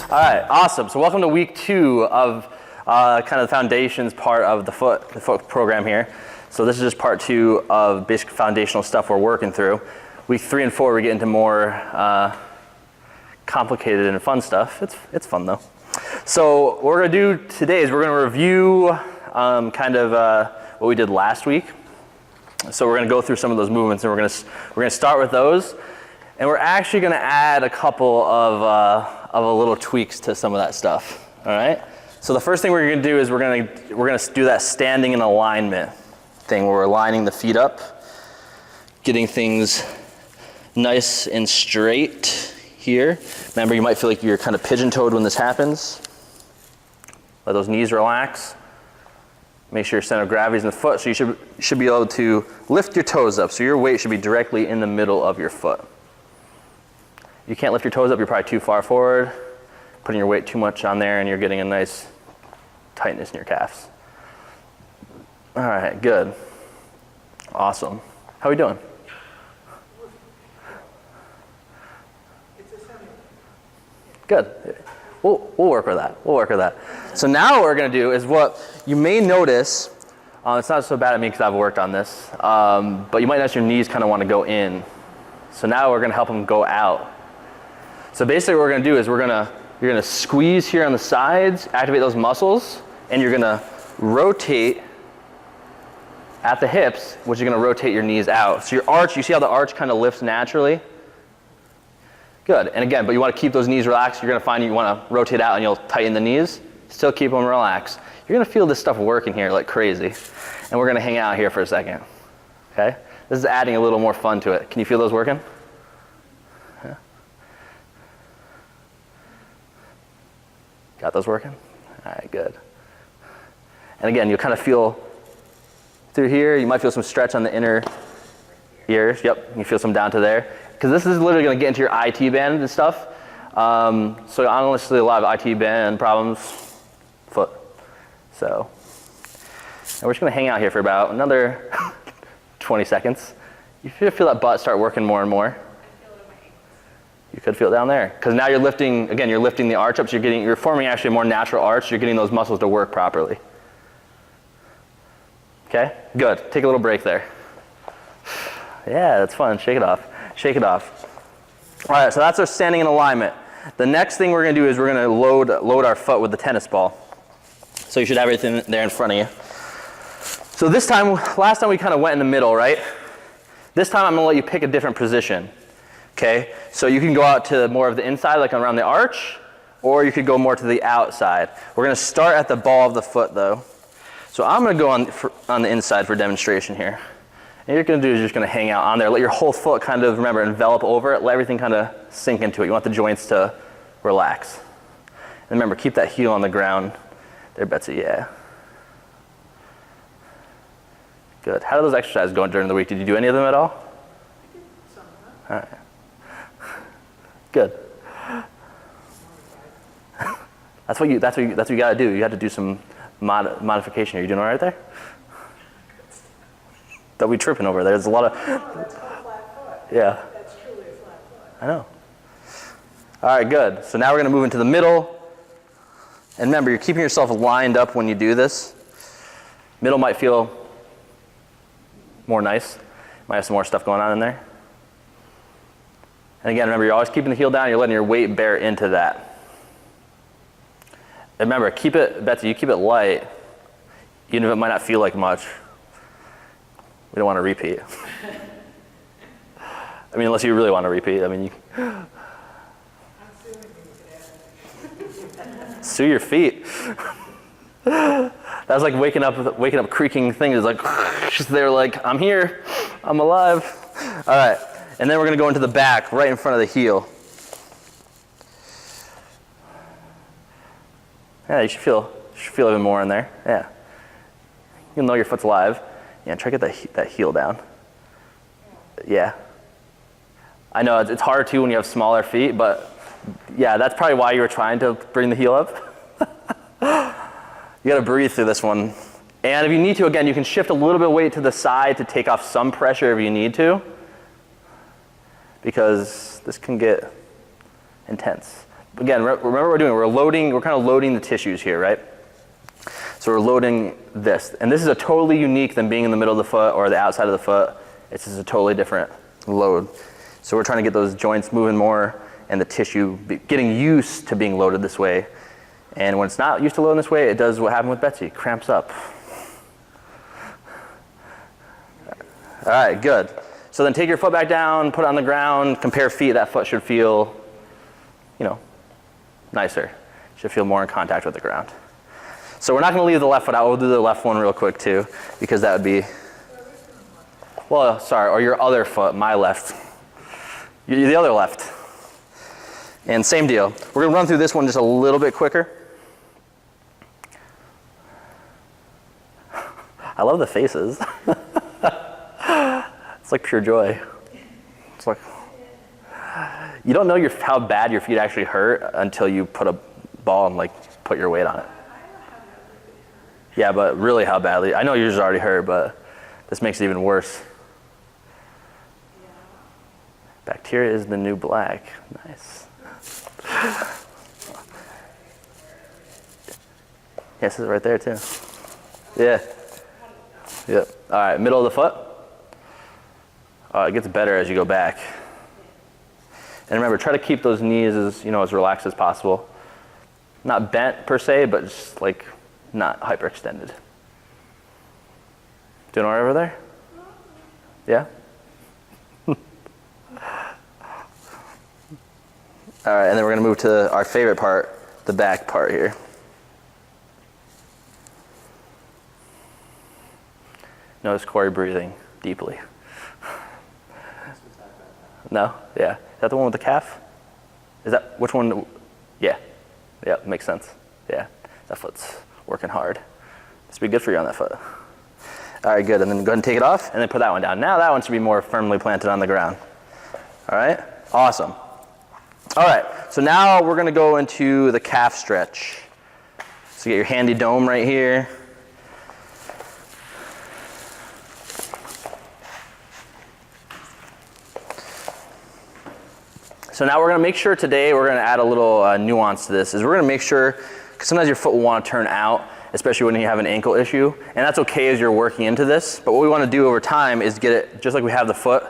All right, awesome. So welcome to week 2 of kind of the foundations part of the foot program here. So this is just part 2 of basic foundational stuff we're working through. Week 3 and 4 we get into more complicated and fun stuff. It's fun though. So what we're gonna do today is we're gonna review what we did last week. So we're gonna go through some of those movements and we're gonna start with those. And we're actually gonna add a couple of little tweaks to some of that stuff, all right? So the first thing we're gonna do is we're gonna do that standing in alignment thing where we're lining the feet up, getting things nice and straight here. Remember, you might feel like you're kind of pigeon-toed when this happens. Let those knees relax. Make sure your center of gravity is in the foot, so you should be able to lift your toes up, so your weight should be directly in the middle of your foot. You can't lift your toes up, you're probably too far forward, putting your weight too much on there, and you're getting a nice tightness in your calves. All right, good. Awesome. How are we doing? Good. We'll work with that. We'll work with that. So now what we're going to do is what you may notice, it's not so bad at me because I've worked on this, but you might notice your knees kind of want to go in. So now we're going to help them go out. So basically what we're going to do is you're going to squeeze here on the sides, activate those muscles, and you're going to rotate at the hips, which is going to rotate your knees out. So your arch, you see how the arch kind of lifts naturally? Good. And again, but you want to keep those knees relaxed. You're going to find you want to rotate out and you'll tighten the knees. Still keep them relaxed. You're going to feel this stuff working here like crazy. And we're going to hang out here for a second. Okay? This is adding a little more fun to it. Can you feel those working? Yeah. Got those working? All right, good. And again, you'll kind of feel through here. You might feel some stretch on the inner ears. Yep, you feel some down to there. Because this is literally going to get into your IT band and stuff. So honestly, a lot of IT band problems, foot. So, and we're just going to hang out here for about another 20 seconds. You should feel that butt start working more and more. You could feel it down there. Because now you're lifting, again, you're lifting the arch up, so you're forming actually a more natural arch. You're getting those muscles to work properly. Okay, good. Take a little break there. Yeah, that's fun. Shake it off. Shake it off. All right, so that's our standing in alignment. The next thing we're going to do is we're going to load our foot with the tennis ball. So you should have everything there in front of you. So this time, last time we kind of went in the middle, right? This time I'm going to let you pick a different position. Okay, so you can go out to more of the inside, like around the arch, or you could go more to the outside. We're going to start at the ball of the foot, though. So I'm going to go on the inside for demonstration here. And what you're going to do is you're just going to hang out on there. Let your whole foot kind of, remember, envelop over it. Let everything kind of sink into it. You want the joints to relax. And remember, keep that heel on the ground. There, Betsy, yeah. Good. How did those exercises go during the week? Did you do any of them at all? All right. Good. That's what you got to do. You got to do some modification. Are you doing all right there? That we tripping over there. There's a lot of. That's called a flat foot. Yeah. That's truly a flat foot. I know. All right, good. So now we're going to move into the middle. And remember, you're keeping yourself lined up when you do this. Middle might feel more nice. Might have some more stuff going on in there. And again, remember, you're always keeping the heel down. You're letting your weight bear into that. And remember, keep it, Betsy, you keep it light, even if it might not feel like much. We don't want to repeat. I mean, unless you really want to repeat. I mean, you. I'm suing you. Sue your feet. That was like waking up creaking things. Like, they're like, I'm here, I'm alive. All right, and then we're gonna go into the back, right in front of the heel. Yeah, you should feel even more in there. Yeah, you'll know your foot's alive. Yeah, try to get that heel down. Yeah. I know it's harder too when you have smaller feet, but yeah, that's probably why you were trying to bring the heel up. You gotta breathe through this one. And if you need to, again, you can shift a little bit of weight to the side to take off some pressure if you need to, because this can get intense. again, remember what we're doing. We're kind of loading the tissues here, right? So we're loading this. And this is a totally unique than being in the middle of the foot or the outside of the foot. It's just a totally different load. So we're trying to get those joints moving more and the tissue getting used to being loaded this way. And when it's not used to loading this way, it does what happened with Betsy, cramps up. All right, good. So then take your foot back down, put it on the ground, compare feet. That foot should feel, nicer. Should feel more in contact with the ground. So we're not going to leave the left foot out. We'll do the left one real quick too, because that would be, well, sorry, or your other foot, my left. The other left. And same deal. We're going to run through this one just a little bit quicker. I love the faces. It's like pure joy. It's like, you don't know how bad your feet actually hurt until you put a ball and put your weight on it. Yeah, but really how badly. I know yours already hurt, but this makes it even worse. Bacteria is the new black. Nice. Yes, it's right there too. Yeah. Yep. All right, middle of the foot. It gets better as you go back. And remember, try to keep those knees as relaxed as possible. Not bent per se, but just not hyperextended. Doing all right over there? Yeah? All right, and then we're going to move to our favorite part, the back part here. Notice Corey breathing deeply. No? Yeah. Is that the one with the calf? Which one? Yeah. Yeah, makes sense. Yeah. That foot's working hard. This would be good for you on that foot. All right, good. And then go ahead and take it off and then put that one down. Now that one should be more firmly planted on the ground. All right? Awesome. All right, so now we're going to go into the calf stretch. So you get your handy dome right here. So now we're going to make sure today we're going to add a little nuance to this. Is we're going to make sure, because sometimes your foot will want to turn out, especially when you have an ankle issue, and that's okay as you're working into this. But what we want to do over time is get it just like we have the foot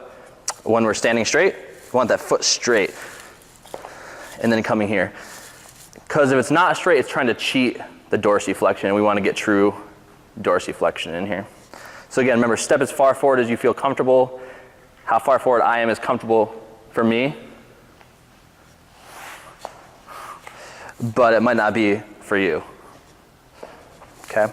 when we're standing straight. We want that foot straight, and then coming here. Because if it's not straight, it's trying to cheat the dorsiflexion, and we want to get true dorsiflexion in here. So again, remember, step as far forward as you feel comfortable. How far forward I am is comfortable for me, but it might not be for you. Okay?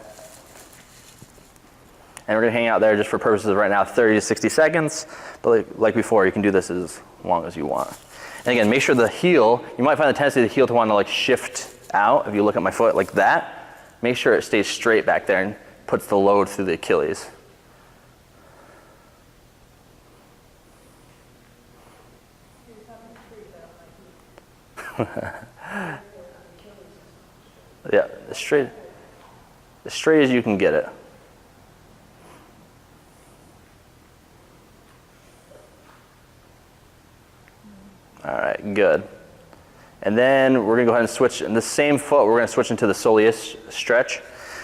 And we're going to hang out there just for purposes of right now, 30 to 60 seconds. But like before, you can do this as long as you want. And again, make sure the heel, you might find the tendency of the heel to want to shift out. If you look at my foot like that, make sure it stays straight back there and puts the load through the Achilles. Yeah, as straight as you can get it. All right, good. And then we're gonna go ahead and switch, in the same foot, we're gonna switch into the soleus stretch.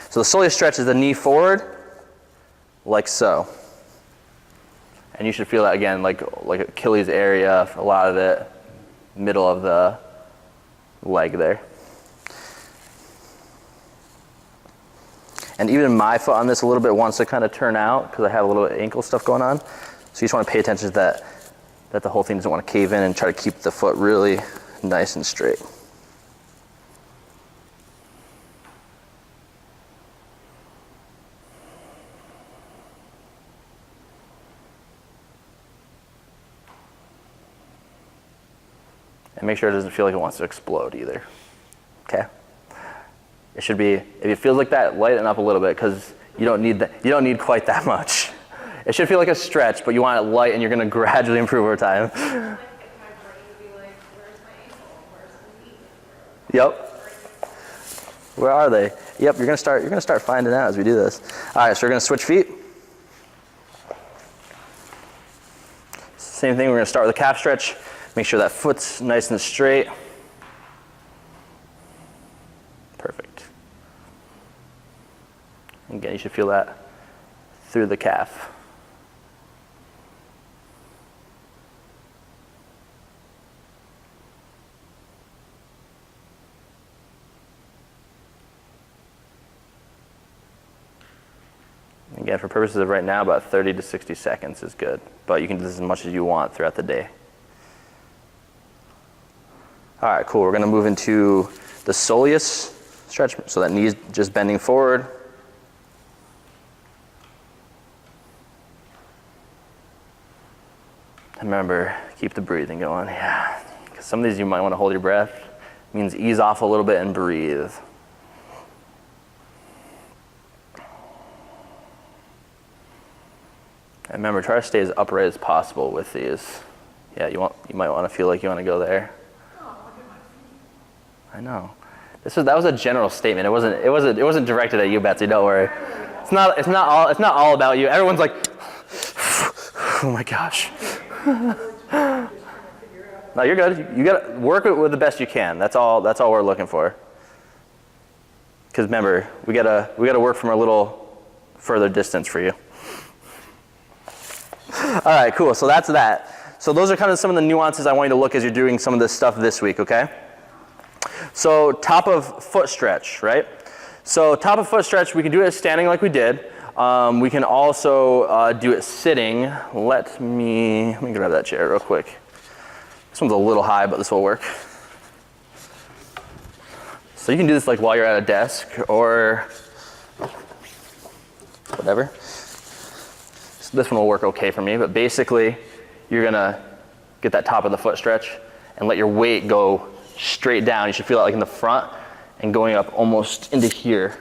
So the soleus stretch is the knee forward, like so. And you should feel that again, like Achilles area, a lot of it, middle of the leg there. And even my foot on this a little bit wants to kind of turn out because I have a little ankle stuff going on. So you just want to pay attention to that the whole thing doesn't want to cave in, and try to keep the foot really nice and straight. And make sure it doesn't feel like it wants to explode either. Okay? It should be, if it feels like that, lighten up a little bit, because you don't need quite that much. It should feel like a stretch, but you want it light, and you're going to gradually improve over time. Yep. Where are they? Yep, you're going to start finding out as we do this. All right, so we're going to switch feet. Same thing, we're going to start with a calf stretch. Make sure that foot's nice and straight. Again, you should feel that through the calf. Again, for purposes of right now, about 30 to 60 seconds is good, but you can do this as much as you want throughout the day. All right, cool. We're going to move into the soleus stretch, so that knee's just bending forward. And remember, keep the breathing going. Yeah, because some of these you might want to hold your breath. It means ease off a little bit and breathe. And remember, try to stay as upright as possible with these. Yeah, you might want to feel like you want to go there. Oh, look at my feet. I know. That was a general statement. It wasn't directed at you, Betsy. Don't worry. It's not all about you. Everyone's like, oh my gosh. No, you're good. You got to work with the best you can. That's all we're looking for. Because remember, we gotta work from a little further distance for you. All right, cool. So that's that. So those are kind of some of the nuances I want you to look as you're doing some of this stuff this week, okay? So top of foot stretch, right? So top of foot stretch, we can do it standing like we did. We can also do it sitting. Let me grab that chair real quick. This one's a little high, but this will work. So you can do this like while you're at a desk or whatever. So this one will work okay for me, but basically you're gonna get that top of the foot stretch and let your weight go straight down. You should feel that like in the front and going up almost into here.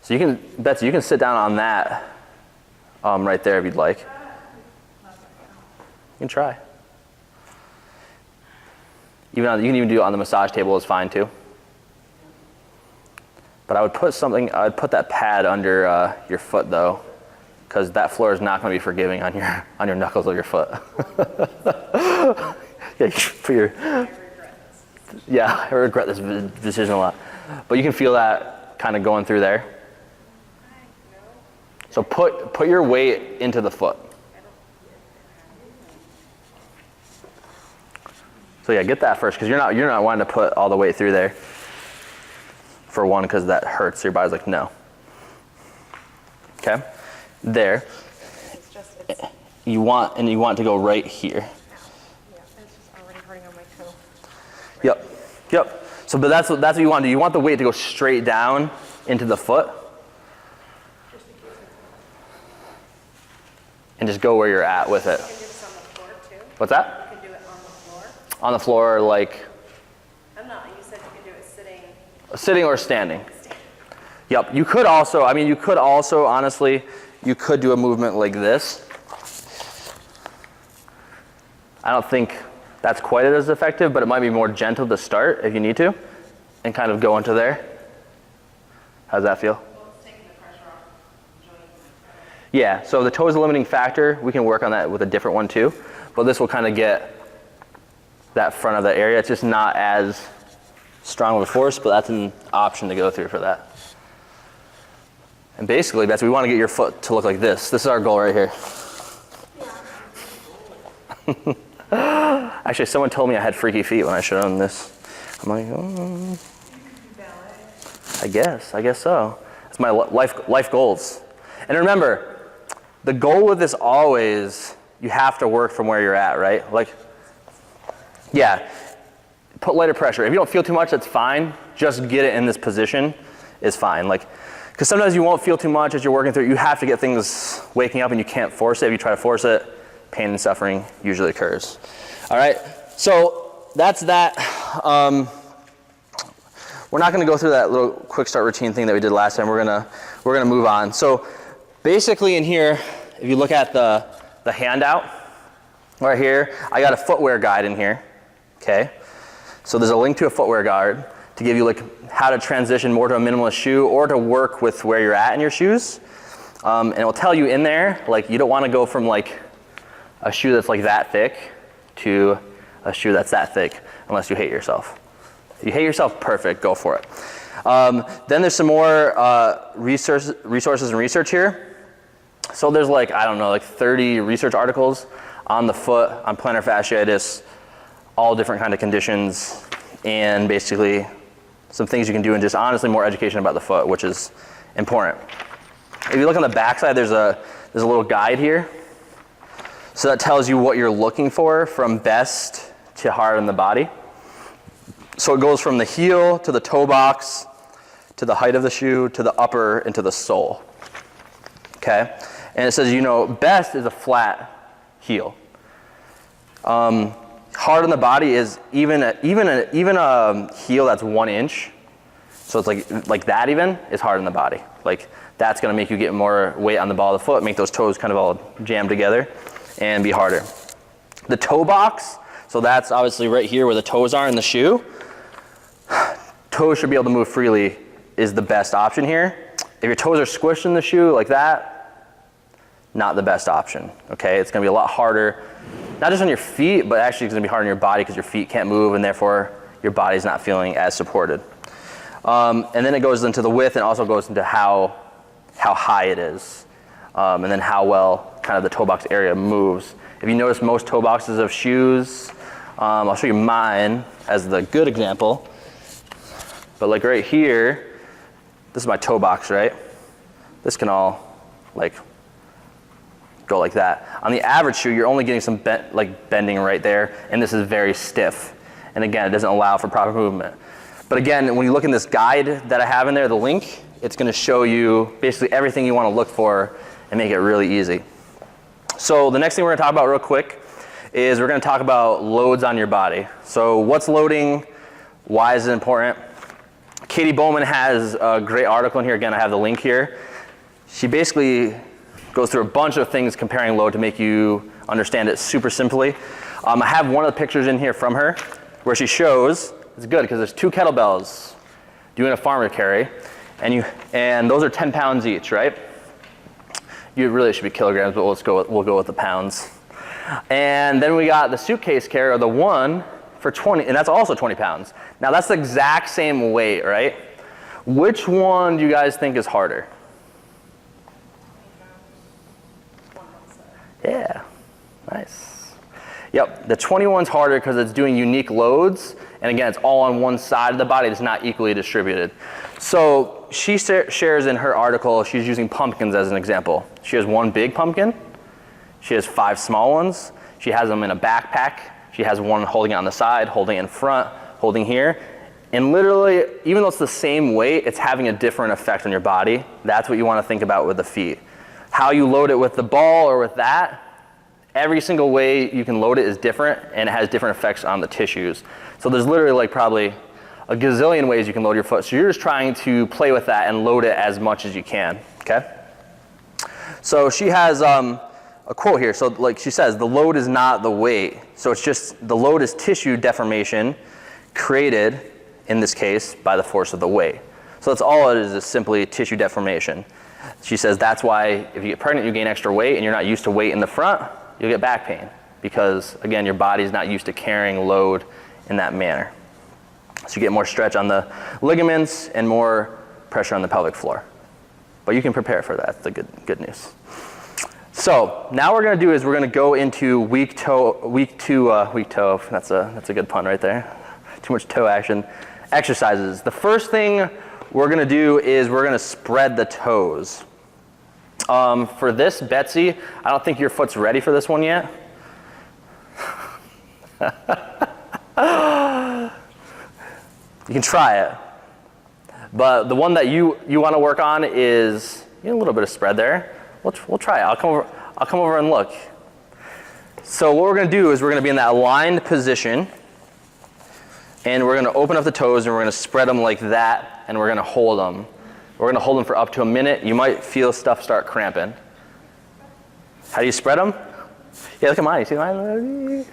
So you can, Betsy, you can sit down on that right there if you'd like. You can try. You can even do it on the massage table, is fine too. But I would put that pad under your foot though, because that floor is not going to be forgiving on your knuckles of your foot. Yeah, I regret this decision a lot. But you can feel that kind of going through there. So put your weight into the foot. So yeah, get that first, because you're not wanting to put all the weight through there. For one, because that hurts. Your body's like, no. Okay, there. You want to go right here. Yeah, it's just already hurting on my toe. Yep. So, but that's what you want to do. You want the weight to go straight down into the foot, and just go where you're at with it. You can do this on the floor too. What's that? You can do it on the floor. On the floor, like I'm not. You said you can do it sitting. sitting or standing. Yep. You could also, honestly, you could do a movement like this. I don't think that's quite as effective, but it might be more gentle to start if you need to, and kind of go into there. How's that feel? Well, it's taking the pressure off the joints. Yeah, so the toe is a limiting factor. We can work on that with a different one too, but this will kind of get that front of the area. It's just not as strong of a force, but that's an option to go through for that. And basically, we want to get your foot to look like this. This is our goal right here. Actually, someone told me I had freaky feet when I showed them this. I'm like, oh, I guess so. It's my life goals. And remember, the goal with this always, you have to work from where you're at, right? Like, yeah, put lighter pressure. If you don't feel too much, that's fine. Just get it in this position is fine. Like, because sometimes you won't feel too much as you're working through it. You have to get things waking up and you can't force it. If you try to force it, pain and suffering usually occurs. All right, so that's that. We're not going to go through that little quick start routine thing that we did last time. We're gonna move on. So basically in here, if you look at the handout right here, I got a footwear guide in here. Okay, so there's a link to a footwear guide to give you like how to transition more to a minimalist shoe or to work with where you're at in your shoes. And it will tell you in there, like, you don't want to go from like a shoe that's like that thick to a shoe that's that thick unless you hate yourself. If you hate yourself, perfect, go for it. Then there's some more resources and research here. So there's like, I don't know, like 30 research articles on the foot, on plantar fasciitis, all different kind of conditions, and basically some things you can do, and just honestly more education about the foot, which is important. If you look on the back side, there's a little guide here. So that tells you what you're looking for from best to hard in the body. So it goes from the heel to the toe box, to the height of the shoe, to the upper, and to the sole. Okay? And it says, best is a flat heel. Hard on the body is even a heel that's 1 inch. So it's like that even is hard on the body. Like that's gonna make you get more weight on the ball of the foot, make those toes kind of all jammed together and be harder. The toe box, so that's obviously right here where the toes are in the shoe. Toes should be able to move freely is the best option here. If your toes are squished in the shoe like that, not the best option, okay? It's gonna be a lot harder, not just on your feet, but actually it's gonna be hard on your body because your feet can't move and therefore your body's not feeling as supported. And then it goes into the width and also goes into how high it is. And then how well kind of the toe box area moves. If you notice most toe boxes of shoes, I'll show you mine as the good example. But like right here, this is my toe box, right? This can all like go like that. On the average shoe, you're only getting some bending right there, and this is very stiff. And again, it doesn't allow for proper movement. But again, when you look in this guide that I have in there, the link, it's gonna show you basically everything you wanna look for and make it really easy. So the next thing we're gonna talk about real quick is we're gonna talk about loads on your body. So what's loading? Why is it important? Katie Bowman has a great article in here. Again, I have the link here. She basically goes through a bunch of things comparing load to make you understand it super simply. I have one of the pictures in here from her where she shows, it's good because there's 2 kettlebells doing a farmer carry, and those are 10 pounds each, right? You really should be kilograms, but we'll go with the pounds. And then we got the suitcase carry, or the one for 20, and that's also 20 pounds. Now that's the exact same weight, right? Which one do you guys think is harder? Yeah, nice. Yep, the 21's harder because it's doing unique loads, and again, it's all on one side of the body. It's not equally distributed. So she shares in her article, she's using pumpkins as an example. She has 1 big pumpkin. She has 5 small ones. She has them in a backpack. She has one holding it on the side, holding it in front, holding here. And literally, even though it's the same weight, it's having a different effect on your body. That's what you want to think about with the feet. How you load it with the ball or with that, every single way you can load it is different, and it has different effects on the tissues. So there's literally like probably a gazillion ways you can load your foot. So you're just trying to play with that and load it as much as you can, okay? So she has a quote here. So like she says, the load is not the weight. So it's just, the load is tissue deformation created, in this case, by the force of the weight. So that's all it is simply tissue deformation. She says that's why if you get pregnant, you gain extra weight and you're not used to weight in the front, you'll get back pain because, again, your body's not used to carrying load in that manner. So you get more stretch on the ligaments and more pressure on the pelvic floor. But you can prepare for that. That's the good news. So now what we're going to do is we're going to go into weak toe. That's a good pun right there. Too much toe action. Exercises. The first thing we're going to do is we're going to spread the toes. For this, Betsy, I don't think your foot's ready for this one yet. You can try it. But the one that you want to work on is a little bit of spread there. We'll try it. I'll come over and look. So what we're going to do is we're going to be in that aligned position, and we're going to open up the toes and we're going to spread them like that, and we're going to hold them. We're going to hold them for up to a minute. You might feel stuff start cramping. How do you spread them? Yeah, look at mine. You see mine? I only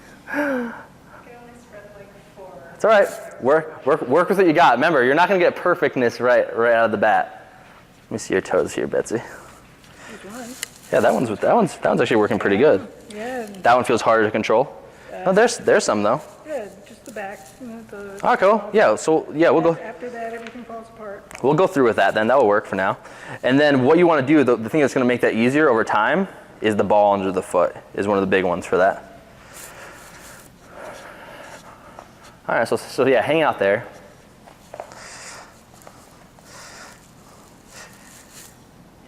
spread like 4. It's all right. Work with what you got. Remember, you're not going to get perfectness right out of the bat. Let me see your toes here, Betsy. Yeah, that one's actually working pretty good. Yeah. That one feels harder to control. No, there's some though. Yeah, just the back, the. Oh, cool. Yeah, so yeah, After that, everything falls apart. we'll go through with that then. That will work for now. And then what you want to do, the thing that's going to make that easier over time is the ball under the foot is one of the big ones for that. All right, so yeah, hang out there.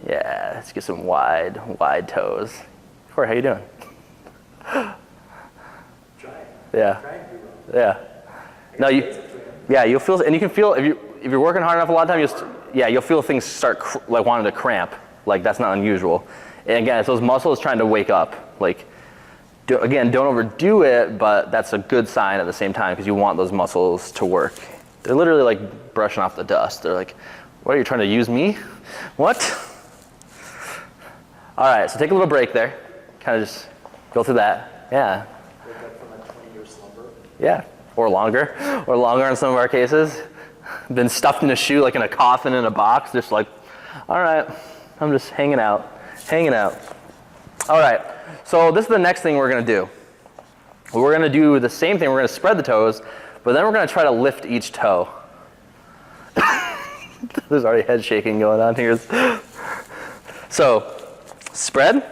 Yeah, let's get some wide toes. Corey, how you doing? Yeah. Yeah. No, you'll feel, and you can feel if you're working hard enough a lot of time, you'll feel things start like wanting to cramp. Like that's not unusual. And again, it's those muscles trying to wake up. Like, don't overdo it, but that's a good sign at the same time because you want those muscles to work. They're literally like brushing off the dust. They're like, what, are you trying to use me? What? All right, so take a little break there. Kind of just go through that. Yeah. Wake up from a 20-year slumber. Yeah, or longer in some of our cases. Been stuffed in a shoe, like in a coffin in a box, just like, all right, I'm just hanging out. All right, so this is the next thing we're gonna do. We're gonna do the same thing, we're gonna spread the toes, but then we're gonna try to lift each toe. There's already head shaking going on here. So, spread,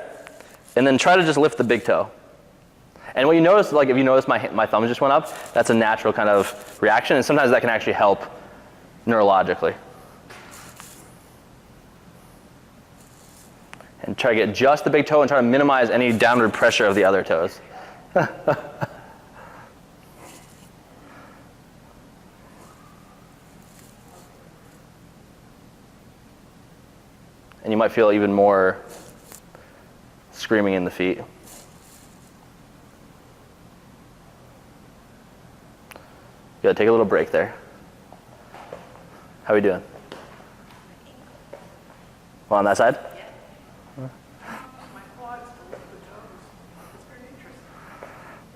and then try to just lift the big toe. And what you notice, like if you notice my thumb just went up, that's a natural kind of reaction, and sometimes that can actually help neurologically. And try to get just the big toe and try to minimize any downward pressure of the other toes. And you might feel even more screaming in the feet. Good, take a little break there. How are we doing? Well, on that side? My quads to lift the toes. It's very interesting.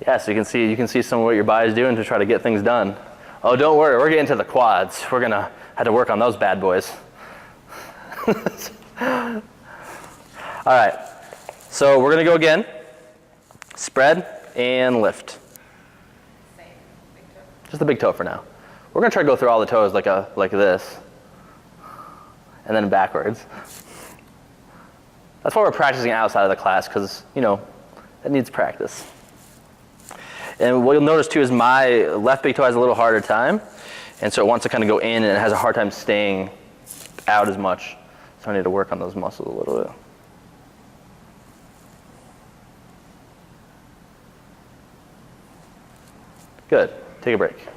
Yeah, so you can see some of what your body's doing to try to get things done. Oh, don't worry, we're getting to the quads. We're gonna have to work on those bad boys. All right, so we're gonna go again. Spread and lift. Same, big toe. Just the big toe for now. We're gonna try to go through all the toes like this, and then backwards. That's why we're practicing outside of the class, because it needs practice. And what you'll notice too is my left big toe has a little harder time, and so it wants to kind of go in, and it has a hard time staying out as much. So I need to work on those muscles a little bit. Good. Take a break.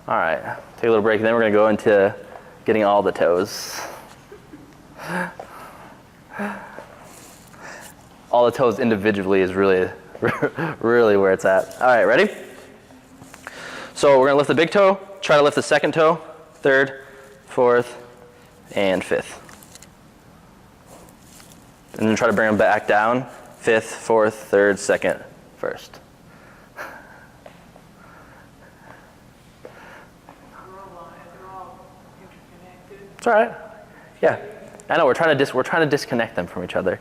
All right. Take a little break, and then we're going to go into getting all the toes. All the toes individually is really, really where it's at. All right, ready? So we're going to lift the big toe, try to lift the second toe, third, fourth, and fifth. And then try to bring them back down, fifth, fourth, third, second, first. They're all interconnected. It's all right. Yeah. I know, we're trying to disconnect them from each other.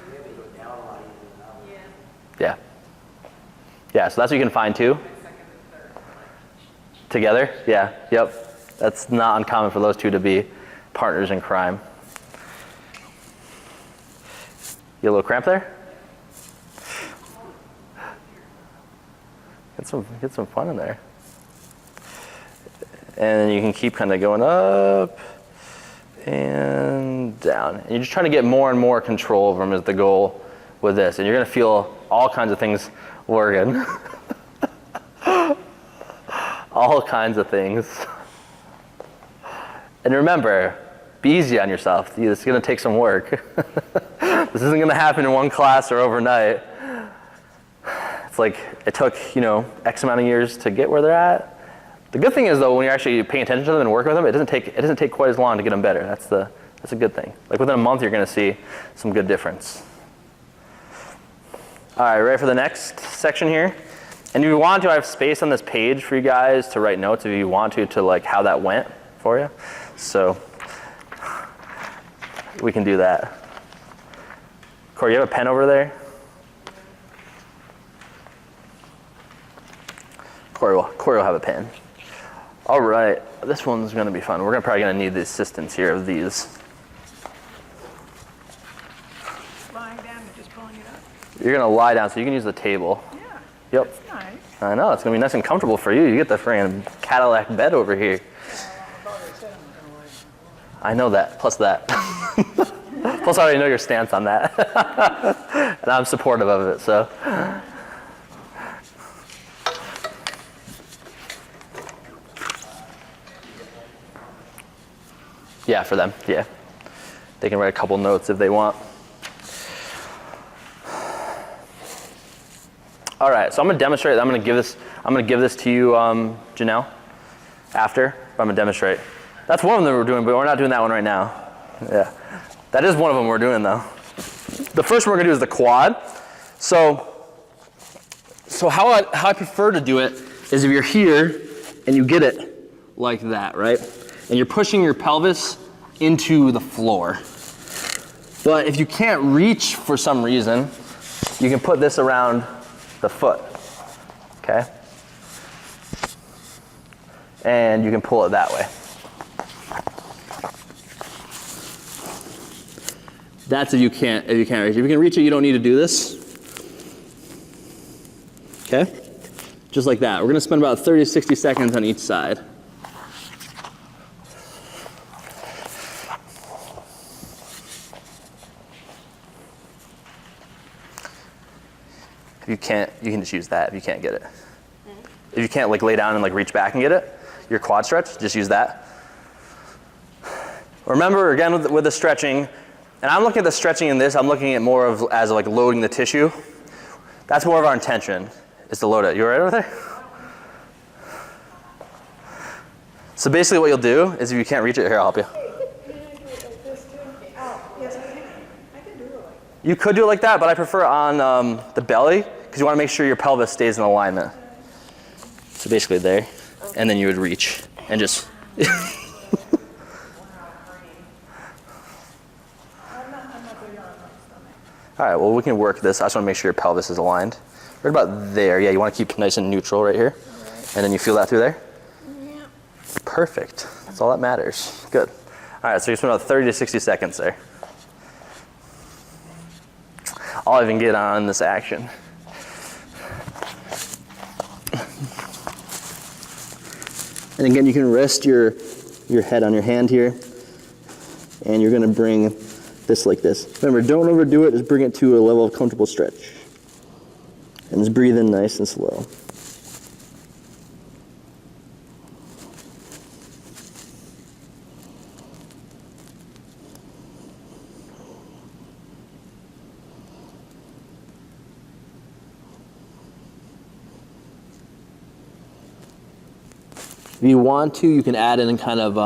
We have to go down a lot easier than up. Yeah. Yeah. Yeah, so that's what you can find too. Second and third. Together? Yeah. Yep. That's not uncommon for those two to be partners in crime. You a little cramp there? Get some fun in there. And you can keep kind of going up and down. And you're just trying to get more and more control over them is the goal with this. And you're going to feel all kinds of things working. All kinds of things. And remember, be easy on yourself. It's going to take some work. This isn't going to happen in one class or overnight. It's like it took, X amount of years to get where they're at. The good thing is though, when you're actually paying attention to them and working with them, it doesn't take quite as long to get them better. That's a good thing. Like within a month, you're going to see some good difference. All right, ready for the next section here? And if you want to, I have space on this page for you guys to write notes if you want to like how that went for you. So we can do that. Corey, you have a pen over there? Corey will have a pen. All right, this one's gonna be fun. We're probably gonna need the assistance here of these. Lying down and just pulling it up. You're gonna lie down so you can use the table. Yeah. Yep. That's nice. I know, it's gonna be nice and comfortable for you. You get the friggin' Cadillac bed over here. I know that, plus that. Plus I already know your stance on that. And I'm supportive of it, so. Yeah, for them, yeah. They can write a couple notes if they want. All right, so I'm gonna demonstrate. I'm gonna give this to you, Janelle, after. But I'm gonna demonstrate. That's one of them we're doing, but we're not doing that one right now. Yeah, that is one of them we're doing though. The first one we're gonna do is the quad. So how I prefer to do it is if you're here and you get it like that, right? And you're pushing your pelvis into the floor. But if you can't reach for some reason, you can put this around the foot, okay? And you can pull it that way. That's if you can't reach it. If you can reach it, you don't need to do this. Okay? Just like that. We're gonna spend about 30 to 60 seconds on each side. If you can't, you can just use that if you can't get it. If you can't like lay down and like reach back and get it, your quad stretch, just use that. Remember again with the stretching, and I'm looking at the stretching in this, I'm looking at more of as like loading the tissue. That's more of our intention, is to load it. You all right over there? So basically what you'll do is if you can't reach it, here, I'll help you. Can I do it like this too? Oh, yes, I can. I can do it like that. You could do it like that, but I prefer on the belly, because you want to make sure your pelvis stays in alignment. So basically there, and then you would reach, and just... All right, well, we can work this. I just want to make sure your pelvis is aligned. Right about there. Yeah, you want to keep nice and neutral right here. And then you feel that through there? Yeah. Perfect. That's all that matters. Good. All right, so you spend about 30 to 60 seconds there. I'll even get on this action. And again, you can rest your head on your hand here. And you're going to bring this like this. Remember, don't overdo it, just bring it to a level of comfortable stretch. And just breathe in nice and slow. If you want to, you can add in kind of,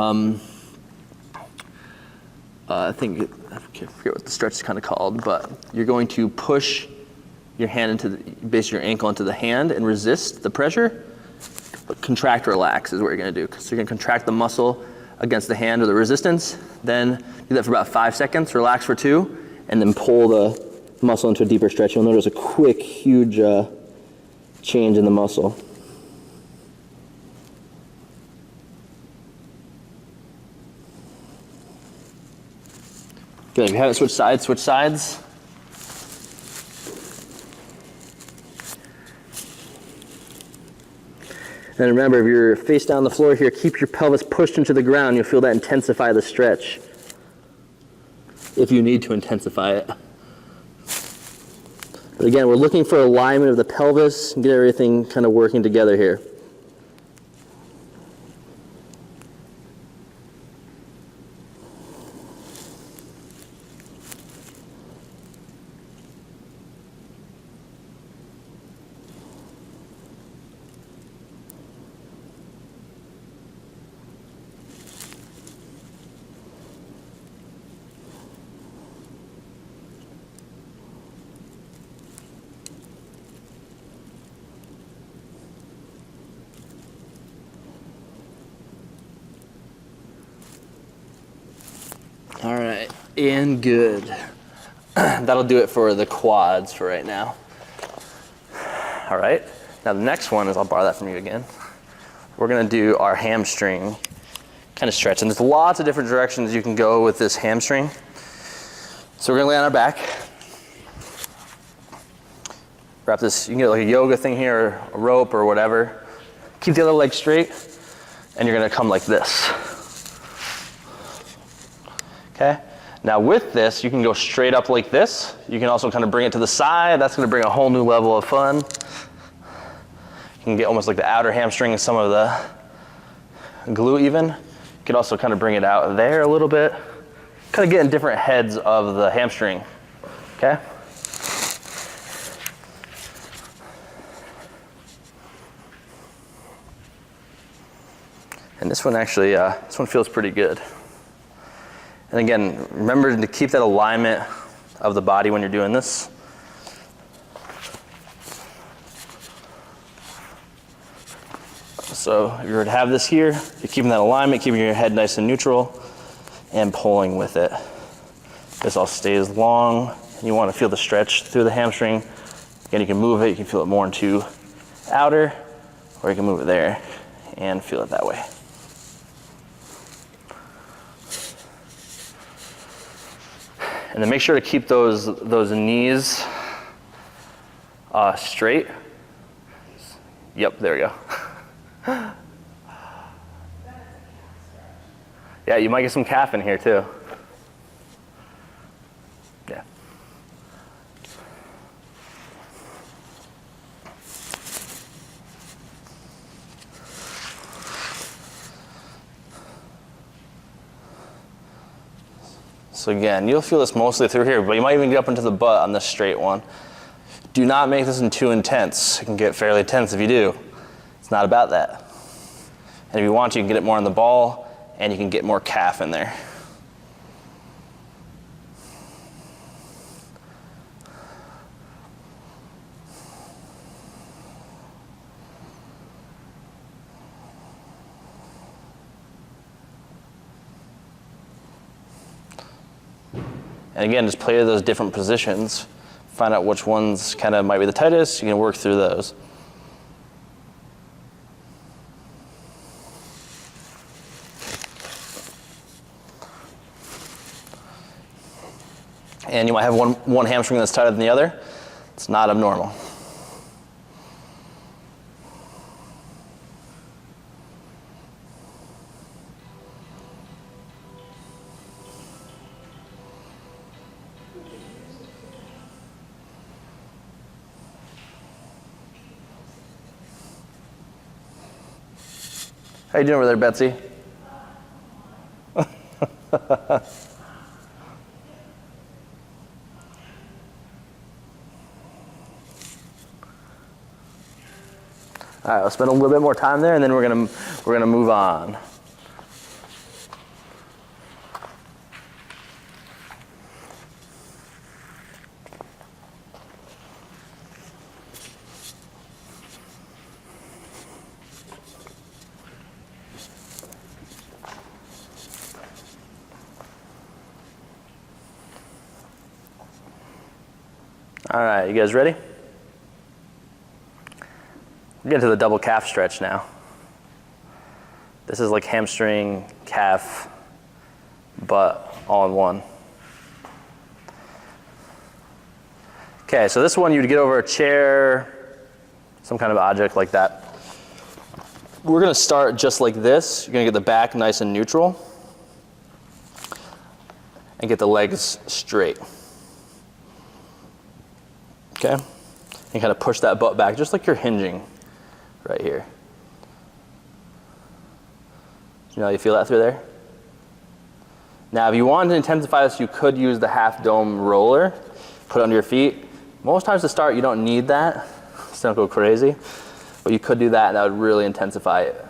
I forget what the stretch is kind of called, but you're going to push your hand into basically your ankle into the hand and resist the pressure, but contract, relax is what you're going to do. So you're going to contract the muscle against the hand or the resistance, then do that for about 5 seconds, relax for 2, and then pull the muscle into a deeper stretch. You'll notice a quick, huge change in the muscle. Good, if you haven't switched sides, switch sides. And remember, if you're face down the floor here, keep your pelvis pushed into the ground. You'll feel that intensify the stretch. If you need to intensify it. But again, we're looking for alignment of the pelvis and get everything kind of working together here. All right, and good. That'll do it for the quads for right now. All right, Now the next one is, I'll borrow that from you again. We're gonna do our hamstring kind of stretch. And there's lots of different directions you can go with this hamstring. So we're gonna lay on our back. Wrap this, you can get like a yoga thing here, or a rope or whatever. Keep the other leg straight, and you're gonna come like this. Okay? Now with this, you can go straight up like this. You can also kind of bring it to the side. That's gonna bring a whole new level of fun. You can get almost like the outer hamstring and some of the glute even. You can also kind of bring it out there a little bit. Kind of get in different heads of the hamstring, okay? And this one actually, this one feels pretty good. And again, remember to keep that alignment of the body when you're doing this. So if you were to have this here, you're keeping that alignment, keeping your head nice and neutral, and pulling with it. This all stays long, and you want to feel the stretch through the hamstring. Again, you can move it, you can feel it more into outer, or you can move it there and feel it that way. And then make sure to keep those knees straight. Yep, there we go. Yeah, you might get some calf in here too. Yeah. So again, you'll feel this mostly through here, but you might even get up into the butt on this straight one. Do not make this too intense. It can get fairly tense if you do. It's not about that. And if you want to, you can get it more on the ball, and you can get more calf in there. And again, just play those different positions. Find out which ones kind of might be the tightest. You can work through those. And you might have one hamstring that's tighter than the other. It's not abnormal. How you doing over there, Betsy? All right, I'll spend a little bit more time there, and then we're gonna move on. All right, you guys ready? We're getting to the double calf stretch now. This is like hamstring, calf, butt, all in one. Okay, so this one you'd get over a chair, some kind of object like that. We're gonna start just like this. You're gonna get the back nice and neutral and get the legs straight. Okay, and kind of push that butt back just like you're hinging right here. You know how you feel that through there? Now, if you wanted to intensify this, you could use the half dome roller, put it under your feet. Most times to start, you don't need that, so don't go crazy. But you could do that, and that would really intensify it.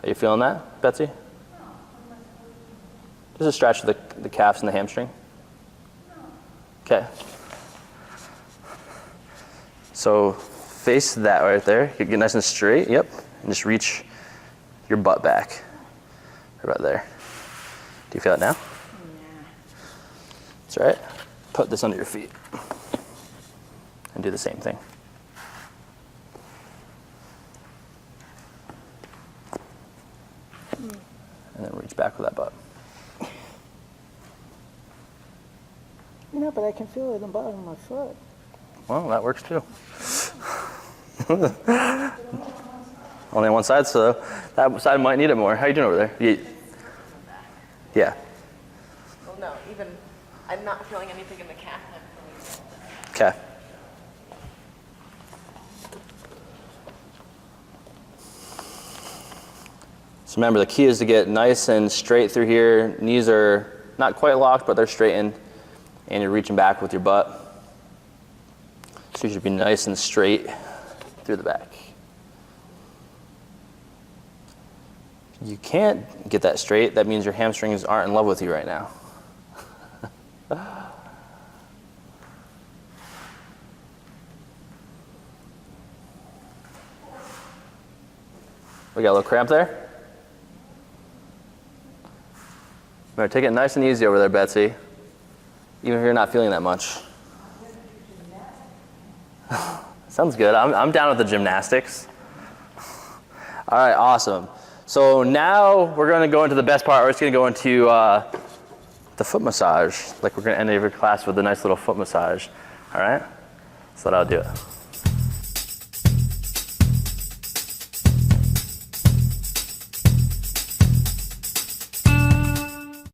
Are you feeling that, Betsy? Just a stretch of the calves and the hamstring. Okay. So face that right there. Get nice and straight. Yep. And just reach your butt back. Right about there. Do you feel it now? Yeah. That's right. Put this under your feet. And do the same thing. back with that butt. Yeah, but I can feel it in the bottom of my foot. Well, that works too. Only on one side, so that side might need it more. How you doing over there? Yeah. Well, no, even, I'm not feeling anything in the calf. I'm feeling Okay. So remember, the key is to get nice and straight through here. Knees are not quite locked, but they're straightened. And you're reaching back with your butt. So you should be nice and straight through the back. You can't get that straight. That means your hamstrings aren't in love with you right now. We got a little cramp there? Remember, take it nice and easy over there, Betsy. Even if you're not feeling that much. Sounds good. I'm down with the gymnastics. All right, awesome. So now we're going to go into the best part. We're just going to go into the foot massage. Like we're going to end every class with a nice little foot massage. All right? So that'll do it.